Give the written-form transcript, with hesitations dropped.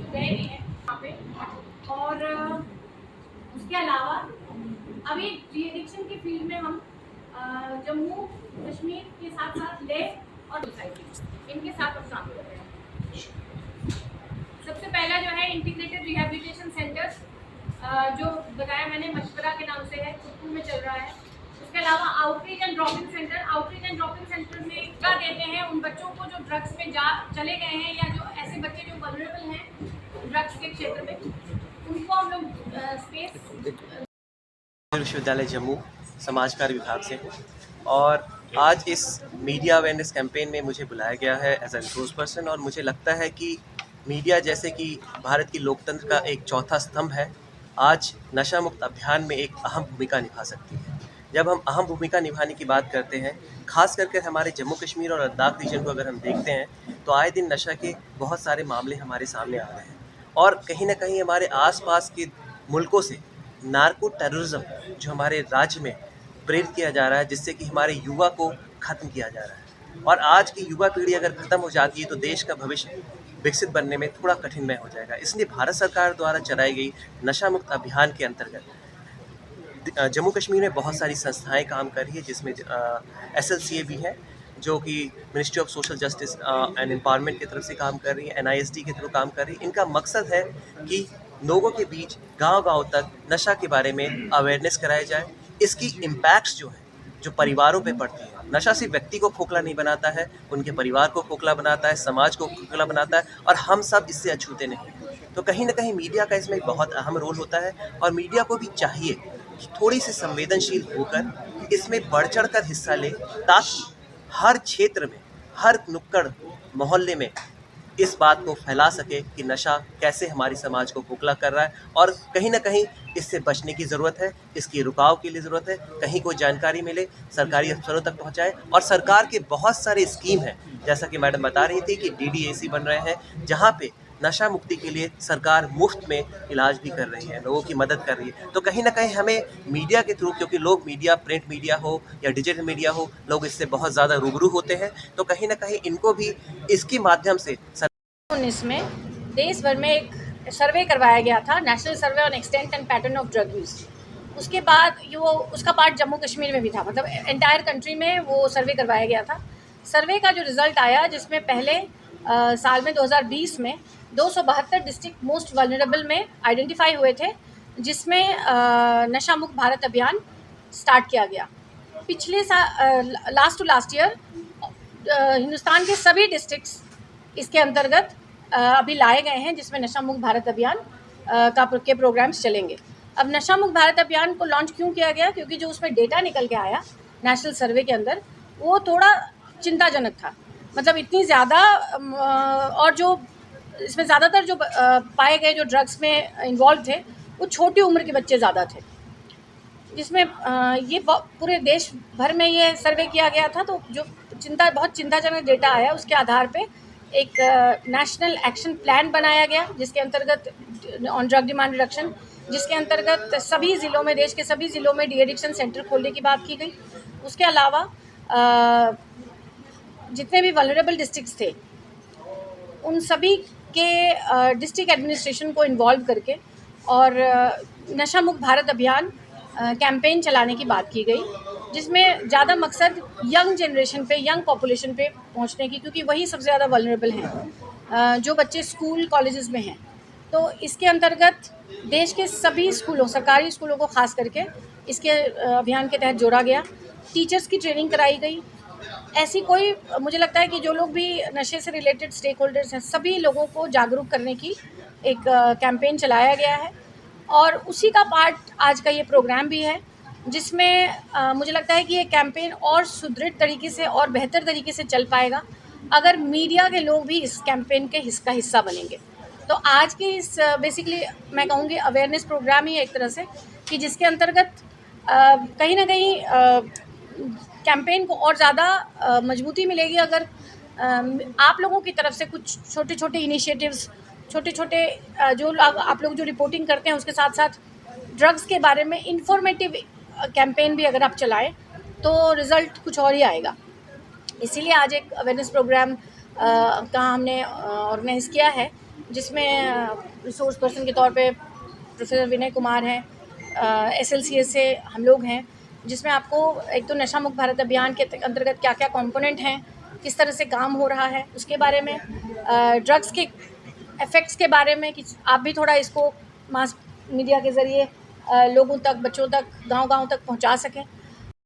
गए भी हैं वहाँ पे। और उसके अलावा अभी डी एडिक्शन के फील्ड में हम जम्मू कश्मीर के साथ साथ लेह और सोसाइटी इनके साथ हम काम कर रहे हैं। सबसे पहला जो है इंटीग्रेटेड रिहैबिलिटेशन सेंटर्स, जो बताया मैंने मशवरा के नाम से है, कुप्पू में चल रहा है। उसके अलावा outreach and dropping centre, outreach and dropping centre में क्या देते हैं उन बच्चों को जो ड्रग्स में चले गए हैं या जो ऐसे बच्चे जो वल्नरेबल हैं ड्रग्स के क्षेत्र में, उनको हम लोग स्पेस। विश्वविद्यालय जम्मू समाज कार्य विभाग से हूँ और आज इस मीडिया अवेयरनेस कैंपेन में मुझे बुलाया गया है एज ए रिसोर्स पर्सन। और मुझे लगता है कि मीडिया जैसे कि भारत की लोकतंत्र का एक चौथा स्तंभ है, आज नशा मुक्त अभियान में एक अहम भूमिका निभा सकती है। जब हम अहम भूमिका निभाने की बात करते हैं, खास करके हमारे जम्मू कश्मीर और लद्दाख रीजन को अगर हम देखते हैं तो आए दिन नशा के बहुत सारे मामले हमारे सामने आ रहे हैं और कहीं ना कहीं हमारे आसपास के मुल्कों से नार्को टेररिज्म जो हमारे राज्य में प्रेरित किया जा रहा है, जिससे कि हमारे युवा को ख़त्म किया जा रहा है। और आज की युवा पीढ़ी अगर ख़त्म हो जाती है तो देश का भविष्य विकसित बनने में थोड़ा कठिनमय हो जाएगा। इसलिए भारत सरकार द्वारा चलाई गई नशा मुक्त अभियान के अंतर्गत जम्मू कश्मीर में बहुत सारी संस्थाएं काम कर रही है, जिसमें SLCA भी है जो कि ministry of social justice and empowerment की तरफ से काम कर रही है, NIST के थ्रू काम कर रही है। इनका मकसद है कि लोगों के बीच गांव-गांव तक नशा के बारे में अवेयरनेस कराया जाए। इसकी इम्पैक्ट्स जो है जो परिवारों पे पड़ती है, नशा सिर्फ व्यक्ति को खोखला नहीं बनाता है, उनके परिवार को खोखला बनाता है, समाज को खोखला बनाता है और हम सब इससे अछूते नहीं। तो कहीं ना कहीं मीडिया का इसमें बहुत अहम रोल होता है और मीडिया को भी चाहिए कि थोड़ी सी संवेदनशील होकर इसमें बढ़ चढ़ कर हिस्सा ले, ताकि हर क्षेत्र में, हर नुक्कड़ मोहल्ले में इस बात को फैला सके कि नशा कैसे हमारे समाज को खोखला कर रहा है और कहीं ना कहीं इससे बचने की ज़रूरत है, इसकी रुकाव के लिए ज़रूरत है। कहीं कोई जानकारी मिले, सरकारी अफसरों तक पहुंचाए। और सरकार के बहुत सारे स्कीम हैं, जैसा कि मैडम बता रही थी कि DDAC बन रहे हैं, जहां पे नशा मुक्ति के लिए सरकार मुफ्त में इलाज भी कर रही है, लोगों की मदद कर रही है। तो कहीं ना कहीं हमें मीडिया के थ्रू, क्योंकि लोग मीडिया, प्रिंट मीडिया हो या डिजिटल मीडिया हो, लोग इससे बहुत ज़्यादा रूबरू होते हैं, तो कहीं ना कहीं इनको भी इसके माध्यम से 2019 में देश भर में एक सर्वे करवाया गया था, national survey on extent and pattern of drug use. उसके बाद वो उसका पार्ट जम्मू कश्मीर में भी था, मतलब एंटायर कंट्री में वो सर्वे करवाया गया था। सर्वे का जो रिज़ल्ट आया, जिसमें पहले साल में 2020 में 272 डिस्ट्रिक्ट मोस्ट वल्नरेबल में आइडेंटिफाई हुए थे, जिसमें नशा मुक्त भारत अभियान स्टार्ट किया गया। पिछले last to last year Hindustan के सभी डिस्ट्रिक्ट्स इसके अंतर्गत अभी लाए गए हैं, जिसमें नशा मुक्त भारत अभियान के प्रोग्राम्स चलेंगे। अब नशा मुक्त भारत अभियान को लॉन्च क्यों किया गया? क्योंकि जो उसमें डेटा निकल के आया नेशनल सर्वे के अंदर, वो थोड़ा चिंताजनक था। मतलब इतनी ज़्यादा और जो इसमें ज़्यादातर जो पाए गए जो ड्रग्स में इन्वॉल्व थे, वो छोटी उम्र के बच्चे ज़्यादा थे। जिसमें ये पूरे देश भर में ये सर्वे किया गया था। तो जो बहुत चिंताजनक डेटा आया, उसके आधार पे एक नेशनल एक्शन प्लान बनाया गया, जिसके अंतर्गत ऑन ड्रग डिमांड रिडक्शन, जिसके अंतर्गत सभी ज़िलों में, देश के सभी ज़िलों में डी एडिक्शन सेंटर खोलने की बात की गई। उसके अलावा जितने भी वल्नरेबल डिस्ट्रिक्ट्स थे, उन सभी के डिस्ट्रिक्ट एडमिनिस्ट्रेशन को इन्वॉल्व करके और नशा मुक्त भारत अभियान कैंपेन चलाने की बात की गई, जिसमें ज़्यादा मकसद यंग जनरेशन पे, यंग पॉपुलेशन पे पहुंचने की, क्योंकि वही सबसे ज़्यादा वल्नरेबल हैं, जो बच्चे स्कूल कॉलेजेस में हैं। तो इसके अंतर्गत देश के सभी स्कूलों, सरकारी स्कूलों को खास करके इसके अभियान के तहत जोड़ा गया। टीचर्स की ट्रेनिंग कराई गई। ऐसी कोई, मुझे लगता है कि जो लोग भी नशे से रिलेटेड स्टेक होल्डर्स हैं, सभी लोगों को जागरूक करने की एक कैंपेन चलाया गया है। और उसी का पार्ट आज का ये प्रोग्राम भी है, जिसमें मुझे लगता है कि ये कैंपेन और सुदृढ़ तरीके से और बेहतर तरीके से चल पाएगा अगर मीडिया के लोग भी इस कैंपेन के हिस्सा बनेंगे। तो आज के इस बेसिकली मैं कहूँगी अवेयरनेस प्रोग्राम ही है एक तरह से, कि जिसके अंतर्गत कहीं ना कहीं कैंपेन को और ज़्यादा मजबूती मिलेगी अगर आप लोगों की तरफ से कुछ छोटे छोटे इनिशिएटिव्स, छोटे छोटे जो आप लोग जो रिपोर्टिंग करते हैं, उसके साथ साथ ड्रग्स के बारे में इंफॉर्मेटिव कैंपेन भी अगर आप चलाएं, तो रिज़ल्ट कुछ और ही आएगा। इसीलिए आज एक अवेयरनेस प्रोग्राम का हमने ऑर्गेनाइज़ किया है, जिसमें रिसोर्स पर्सन के तौर पे प्रोफेसर विनय कुमार हैं, SLCS से हम लोग हैं, जिसमें आपको एक तो नशा मुक्त भारत अभियान के अंतर्गत क्या क्या कंपोनेंट हैं, किस तरह से काम हो रहा है उसके बारे में, ड्रग्स के इफ़ेक्ट्स के बारे में कि आप भी थोड़ा इसको मास मीडिया के ज़रिए लोगों तक, बच्चों तक, गांव-गांव तक पहुंचा सकें।